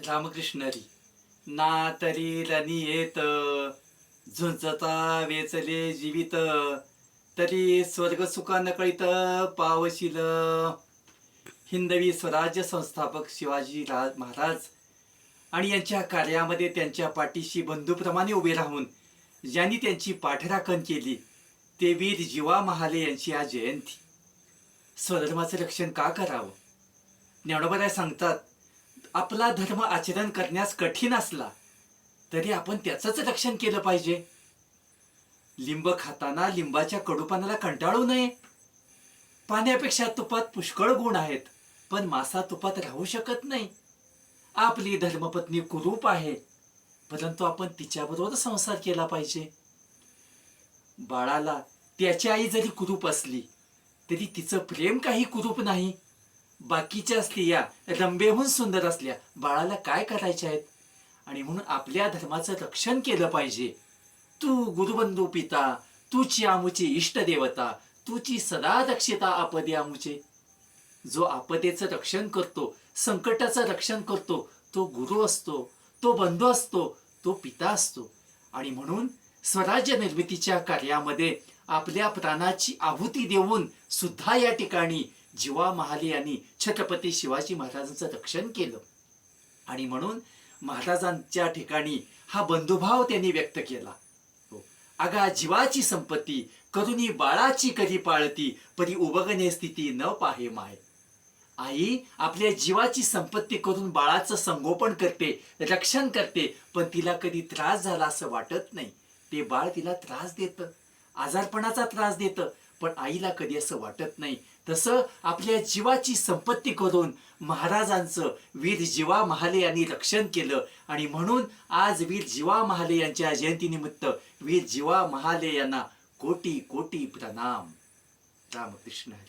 रामकृष्ण हरी. ना तरी रनी येत झुंजता वेचले जीवित, तरी स्वर्ग सुखा नकळीत पावशील. हिंदवी स्वराज्य संस्थापक शिवाजी महाराज आणि यांच्या कार्यामध्ये त्यांच्या पाठीशी बंधूप्रमाणे उभे राहून ज्यांनी त्यांची पाठराखण केली ते वीर जीवा महाले यांची आज जयंती. स्वधर्माचं रक्षण का करावं? ज्ञानोबा सांगतात, आपला धर्म आचरण करण्यास कठीण असला तरी आपण त्याचंच रक्षण केलं पाहिजे. लिंब खाताना लिंबाच्या कडूपणाला कंटाळू नये. पाण्यापेक्षा तुपात पुष्कळ गुण आहेत, पण मासा तुपात राहू शकत नाही. आपली धर्मपत्नी कुरूप आहे, परंतु आपण तिच्याबरोबर संसार केला पाहिजे. बाळाला त्याची आई जरी कुरूप असली तरी तिचं प्रेम काही कुरूप नाही. बाकीच्या स्त्रिया रंबेहून सुंदर असल्या बाळाला काय करायचे आहेत? आणि म्हणून आपल्या धर्माचं रक्षण केलं पाहिजे. तू गुरुबंधू पिता, तूची आमुची इष्टदेवता, तूची सदा रक्षिता आपदे आमुचे. जो आपदेचं रक्षण करतो, संकटाचं रक्षण करतो, तो गुरु असतो, तो बंधू असतो, तो पिता असतो. आणि म्हणून स्वराज्य निर्मितीच्या कार्यामध्ये आपल्या प्राणाची आहुती देऊन सुद्धा या ठिकाणी जीवा महाले यांनी छत्रपती शिवाजी महाराजांचं रक्षण केलं. आणि म्हणून महाराजांच्या ठिकाणी हा बंधुभाव त्यांनी व्यक्त केला. अगा जीवाची संपत्ती करुणी बाळाची कधी पाळती, परी उबगणे स्थिती न पाहे माय. आई आपल्या जीवाची संपत्ती करून बाळाचं संगोपन करते, रक्षण करते, पण तिला कधी त्रास झाला असं वाटत नाही. ते बाळ तिला त्रास देतं, आजारपणाचा त्रास देतं, पण आईला कधी असं वाटत नाही. तसं आपल्या जीवाची संपत्ती करून महाराजांचं वीर जीवा महाले यांनी रक्षण केलं. आणि म्हणून आज वीर जीवा महाले यांच्या जयंतीनिमित्त वीर जीवा महाले यांना कोटी कोटी प्रणाम. रामकृष्ण हरी.